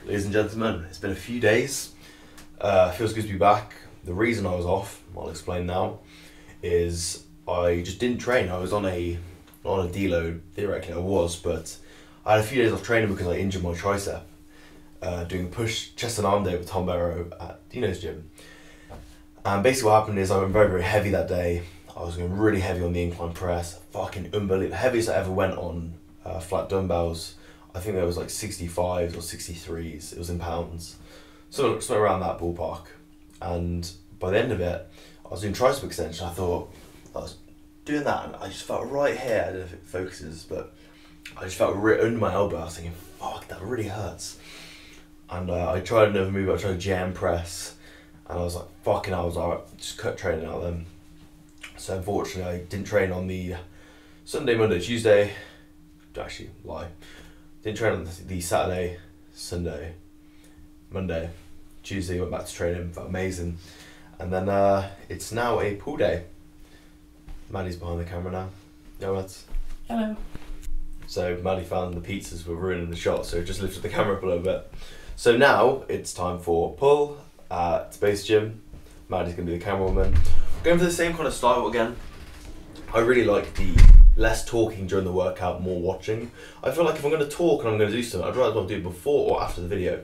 Ladies and gentlemen, it's been a few days. Feels good to be back. The reason I was off, I'll explain now, is I just didn't train. I was on a deload, theoretically I was, but I had a few days off training because I injured my tricep doing a push chest and arm day with Tom Barrow at Dino's gym. And basically what happened is I went very, very heavy that day. I was going really heavy on the incline press, fucking unbelievable. The heaviest I ever went on flat dumbbells, I think there was like 65s or 63s, it was in pounds. So around that ballpark. And by the end of it, I was doing tricep extension. I thought, I was doing that and I just felt right here, I don't know if it focuses, but I just felt right under my elbow. I was thinking, fuck, that really hurts. And I tried another move, I tried a jam press, and I was like, fucking hell, I was like, just cut training out then. So unfortunately, I didn't train on the Sunday, Monday, Tuesday. Actually, lie. Didn't train on the Saturday, Sunday, Monday, Tuesday. Went back to training, felt amazing, and then it's now a pool day. Maddie's behind the camera now. Yeah, lads. Hello. So Maddie found the pizzas were ruining the shot, so just lifted the camera up a little bit. So now it's time for pull at Space Gym. Maddie's gonna be the camerawoman. Going for the same kind of style again. I really like the less talking during the workout, more watching. I feel like if I'm going to talk and I'm going to do something, I'd rather do it before or after the video.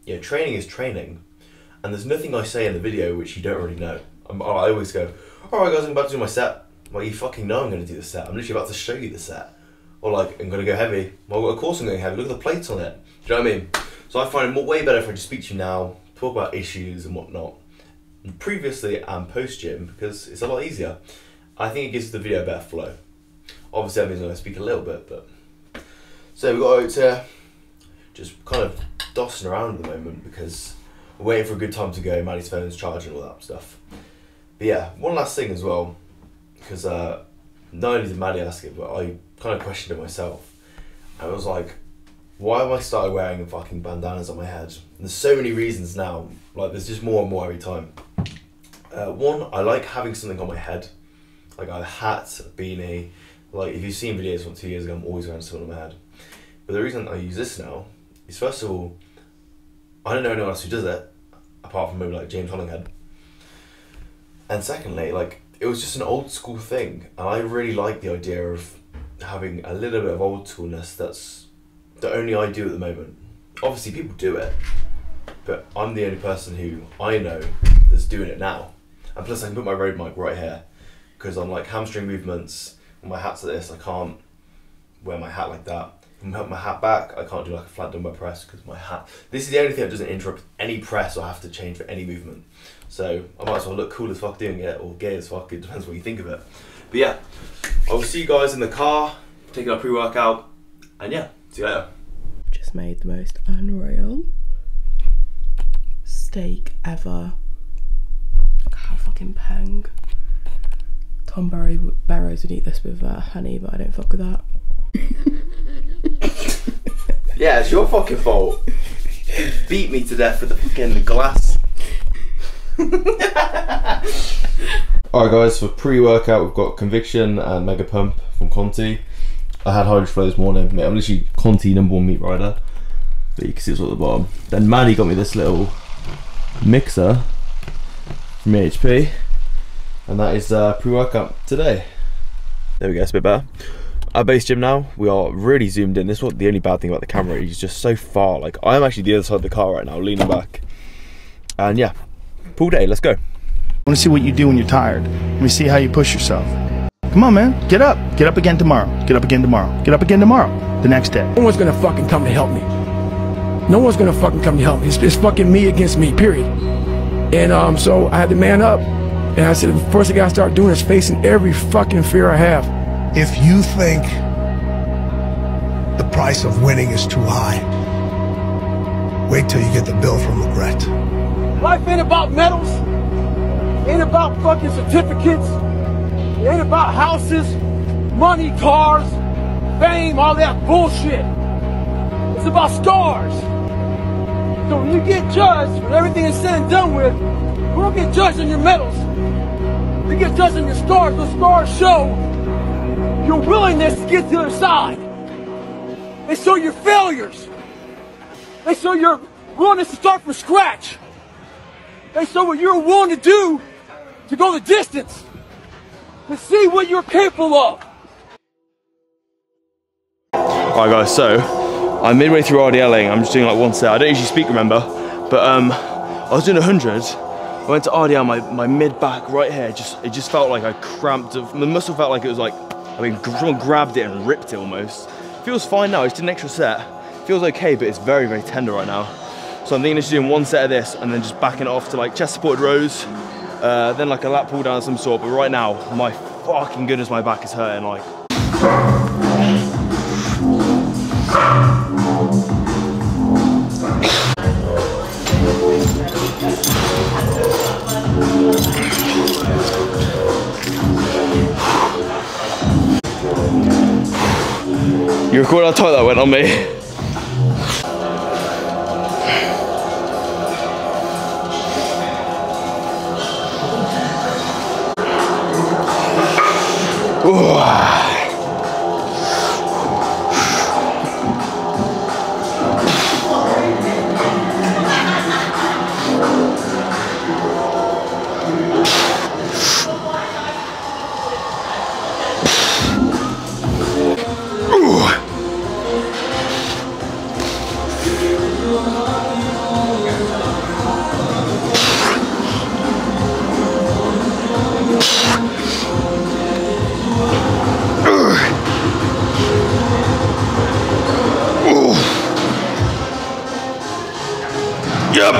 Yeah, training is training, and there's nothing I say in the video which you don't already know. I always go, alright guys, I'm about to do my set. Well, you fucking know I'm going to do the set. I'm literally about to show you the set. Or like, I'm going to go heavy. Well, of course I'm going heavy. Look at the plates on it. Do you know what I mean? So I find it way better if I just speak to you now, talk about issues and whatnot, previously and post gym, because it's a lot easier. I think it gives the video a better flow. Obviously that means I'm going to speak a little bit, but... So we've got out here, just kind of dossing around at the moment because we're waiting for a good time to go. Maddie's phone's charging, all that stuff. But yeah, one last thing as well, because not only did Maddie ask it, but I kind of questioned it myself. I was like, why have I started wearing fucking bandanas on my head? And there's so many reasons now, like there's just more and more every time. One, I like having something on my head, like a hat, a beanie. Like if you've seen videos from 2 years ago, I'm always wearing something on my head. But the reason I use this now is, first of all, I don't know anyone else who does it, apart from maybe like James Hollinghead. And secondly, like it was just an old school thing, and I really like the idea of having a little bit of old schoolness that's that only I do at the moment. Obviously people do it, but I'm the only person who I know that's doing it now. And plus I can put my road mic right here, because on like hamstring movements, when my hat's like this, I can't wear my hat like that. If I put my hat back, I can't do like a flat dumbbell press because my hat, this is the only thing that doesn't interrupt any press or have to change for any movement. So I might as well look cool as fuck doing it, or gay as fuck, it depends what you think of it. But yeah, I will see you guys in the car, taking our pre-workout, and yeah, see you later. Just made the most unreal steak ever. God, fucking peng. Tom Barrows would eat this with honey, but I don't fuck with that. Yeah, it's your fucking fault. You beat me to death with the fucking glass. Alright guys, for pre-workout we've got Conviction and Mega Pump from Conti. I had Hydro Flow this morning, mate. I'm literally Conti #1 meat rider, but you can see it's all at the bottom. Then Maddie got me this little mixer from HP, and that is pre-workout today. There we go, it's a bit better. At base gym now, we are really zoomed in. This is what the only bad thing about the camera is, just so far. Like I am actually the other side of the car right now, leaning back. And yeah, pool day, let's go. I want to see what you do when you're tired. Let me see how you push yourself. Come on, man, get up. Get up again tomorrow. Get up again tomorrow. Get up again tomorrow. The next day. No one's gonna fucking come to help me. No one's gonna fucking come to help me. It's fucking me against me, period. And so I had to man up. And I said, the first thing I gotta start doing is facing every fucking fear I have. If you think the price of winning is too high, wait till you get the bill from regret. Life ain't about medals. Ain't about fucking certificates. It ain't about houses, money, cars, fame, all that bullshit. It's about scars. So when you get judged, when everything is said and done with, you don't get judged on your medals. You get judged on your scars. Those scars show your willingness to get to the other side. They show your failures. They show your willing to start from scratch. They saw what you're willing to do to go the distance, to see what you're capable of. Alright guys, so I'm midway through RDLing. I'm just doing like one set. I don't usually speak, remember, but I was doing 100. I went to RDL, my mid back right here, it just felt like I cramped. It must have felt like it was like, I mean, someone grabbed it and ripped it almost. Feels fine now, I just did an extra set. Feels okay, but it's very, very tender right now. So I'm thinking of just doing one set of this and then just backing it off to like chest supported rows, then like a lat pull down of some sort. But right now, my fucking goodness, my back is hurting like. You record how tight that went on me? Ooh. Yep.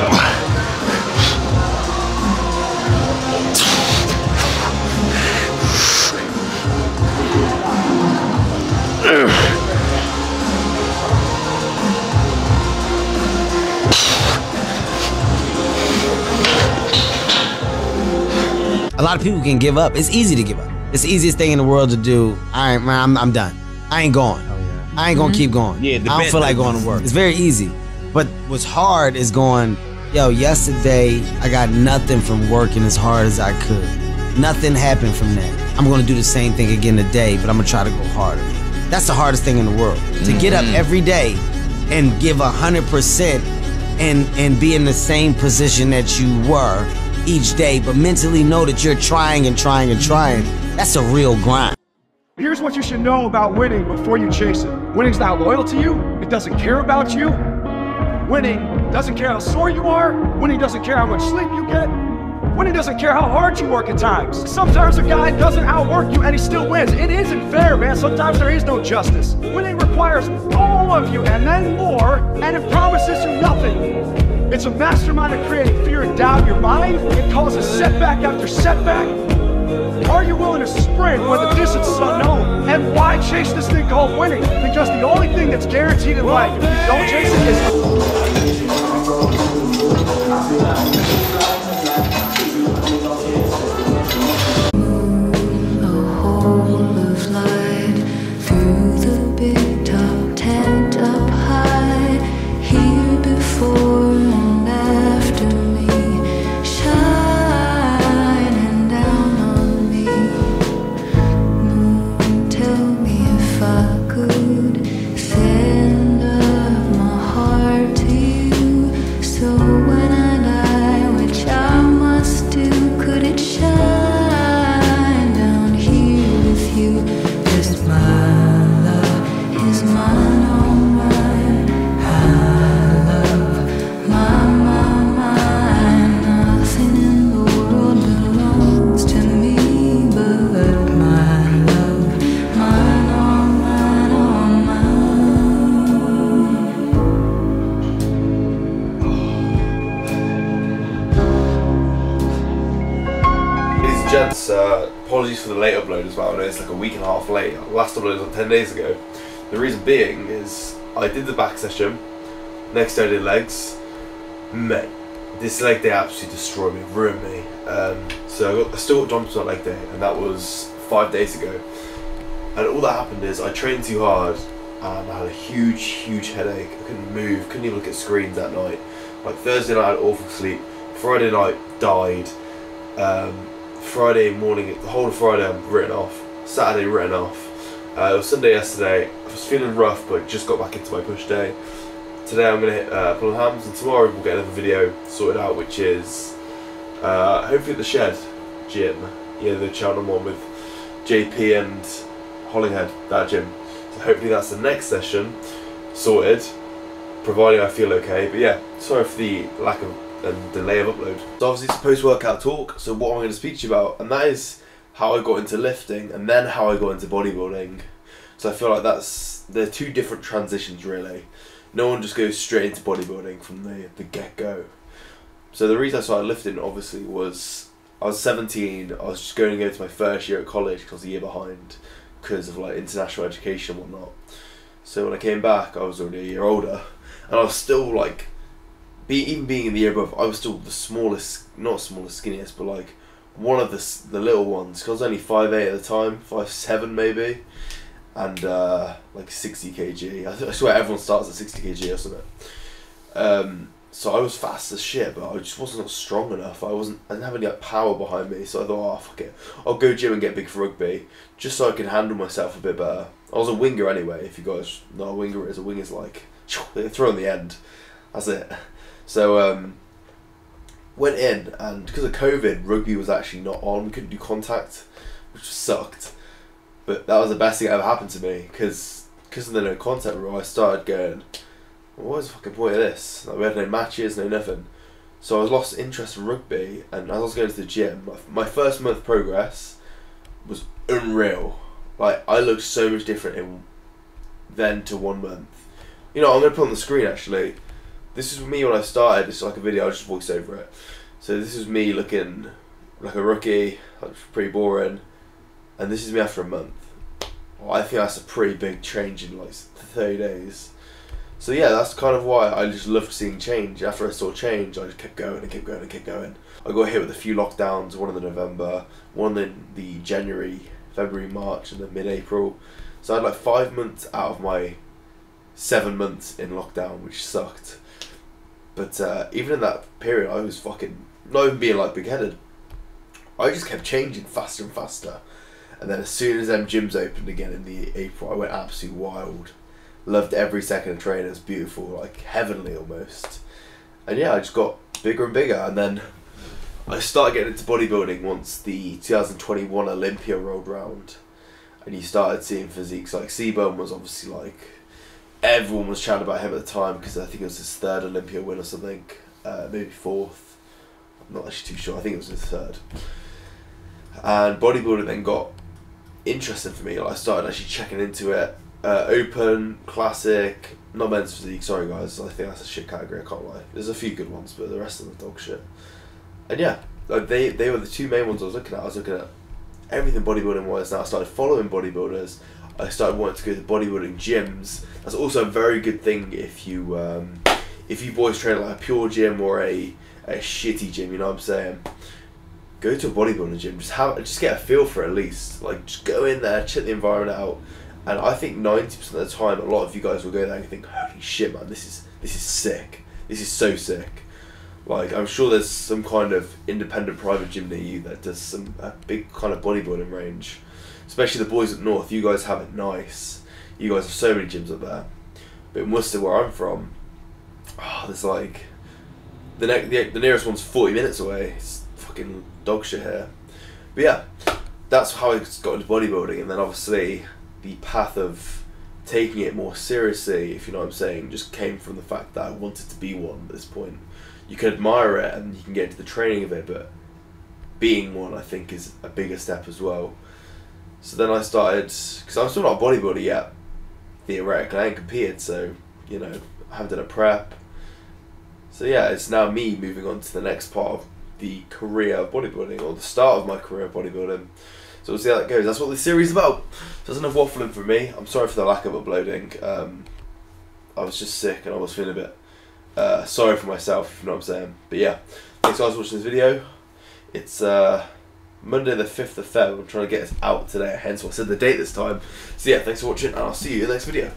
A lot of people can give up. It's easy to give up. It's the easiest thing in the world to do. I'm done. I ain't going. I ain't gonna keep going. Yeah, I don't feel like going to work. It's very easy. But what's hard is going, yo, yesterday I got nothing from working as hard as I could. Nothing happened from that. I'm gonna do the same thing again today, but I'm gonna try to go harder. That's the hardest thing in the world. To get up every day and give 100% and be in the same position that you were each day, but mentally know that you're trying and trying and trying. That's a real grind. Here's what you should know about winning before you chase it. Winning's not loyal to you. It doesn't care about you. Winning doesn't care how sore you are. Winning doesn't care how much sleep you get. Winning doesn't care how hard you work at times. Sometimes a guy doesn't outwork you and he still wins. It isn't fair, man. Sometimes there is no justice. Winning requires all of you and then more, and it promises you nothing. It's a mastermind of creating fear and doubt in your mind. It causes setback after setback. Are you willing to sprint when the distance is unknown? And why chase this thing called winning? Because the only thing that's guaranteed in life, if you don't chase it, is... Gents, apologies for the late upload as well. I know it's like a week and a half late. Last upload was like 10 days ago. The reason being is I did the back session, next day I did legs. Mate, this leg day absolutely destroyed me, ruined me. So I still got jumped on leg day, and that was 5 days ago. And all that happened is I trained too hard and I had a huge headache. I couldn't move, couldn't even look at screens that night. Like Thursday night I had awful sleep, Friday night died. Friday morning, the whole of Friday I'm written off, Saturday written off. It was Sunday yesterday, I was feeling rough but just got back into my push day. today I'm going to hit pull hams, and tomorrow we'll get another video sorted out, which is hopefully at the Shed gym. Yeah, the Cheltenham one with JP and Hollinghead, that gym. So hopefully that's the next session sorted, providing I feel okay. But yeah, sorry for the lack of and delay of upload. So obviously it's a post-workout talk, so what I'm going to speak to you about, and that is how I got into lifting and then how I got into bodybuilding. So I feel like they're two different transitions really. No one just goes straight into bodybuilding from the get-go. So the reason I started lifting obviously was I was 17, I was just going to go to my first year at college because I was a year behind because of like international education and whatnot. So when I came back I was already a year older, and I was still like, even being in the year above, I was still the smallest, not smallest, skinniest, but like one of the little ones, because I was only 5'8" at the time, 5'7" maybe, and like 60 kg. I swear everyone starts at 60 kg or something. So I was fast as shit, but I just wasn't strong enough. I didn't have any like, power behind me, so I thought, oh fuck it, I'll go gym and get big for rugby, just so I can handle myself a bit better. I was a winger anyway, if you guys know what a winger is. A winger's like, they throw in the end, that's it. So went in, and because of COVID, rugby was actually not on. We couldn't do contact, which sucked. But that was the best thing that ever happened to me, because of the no contact rule. I started going, well, what is the fucking point of this? Like, we had no matches, no nothing. So I was lost interest in rugby, and as I was going to the gym, my first month progress was unreal. Like, I looked so much different then to 1 month. You know, I'm going to put on the screen actually. This is me when I started. It's like a video, I'll just voice over it. So this is me looking like a rookie, like pretty boring. And this is me after a month. Well, I think that's a pretty big change in like 30 days. So yeah, that's kind of why I just loved seeing change. After I saw change, I just kept going and kept going and kept going. I got hit with a few lockdowns, one in the November, one in the January, February, March, and then mid-April. So I had like 5 months out of my 7 months in lockdown, which sucked. But even in that period, I was fucking, not even being like big-headed, I just kept changing faster and faster. And then as soon as them gyms opened again in the April, I went absolutely wild. Loved every second of training. It was beautiful, like heavenly almost. And yeah, I just got bigger and bigger. And then I started getting into bodybuilding once the 2021 Olympia rolled round. And you started seeing physiques, like Seaburn was obviously like, everyone was chatting about him at the time because I think it was his 3rd Olympia win or something, maybe 4th. I'm not actually too sure. I think it was his 3rd. And bodybuilding then got interesting for me. Like, I started actually checking into it. Open, classic, not men's physique. Sorry guys, I think that's a shit category. I can't lie. There's a few good ones, but the rest of them are dog shit. And yeah, like they were the two main ones I was looking at. I was looking at everything bodybuilding wise. Now I started following bodybuilders. I started wanting to go to bodybuilding gyms. That's also a very good thing if you boys train like a pure gym or a shitty gym, you know what I'm saying? Go to a bodybuilding gym, just get a feel for it at least. Like, just go in there, check the environment out. And I think 90% of the time, a lot of you guys will go there and think, holy shit man, this is sick. This is so sick. Like, I'm sure there's some kind of independent private gym near you that does a big kind of bodybuilding range. Especially the boys up north, you guys have it nice. You guys have so many gyms up there. But in Worcester, where I'm from, there's like, the nearest one's 40 minutes away. It's fucking dog shit here. But yeah, that's how I got into bodybuilding. And then obviously, the path of taking it more seriously, if you know what I'm saying, just came from the fact that I wanted to be one at this point. You can admire it and you can get into the training of it, but being one, I think, is a bigger step as well. So then I started, because I'm still not a bodybuilder yet, theoretically, I ain't competed, so, you know, I haven't done a prep. So yeah, it's now me moving on to the next part of the career of bodybuilding, or the start of my career of bodybuilding. So we'll see how that goes. That's what this series is about. So there's enough waffling from me. I'm sorry for the lack of uploading. I was just sick and I was feeling a bit sorry for myself, if you know what I'm saying. But yeah, thanks guys for watching this video. It's Monday the 5th of Feb. I'm trying to get this out today, hence why I said the date this time. So yeah, thanks for watching and I'll see you in the next video.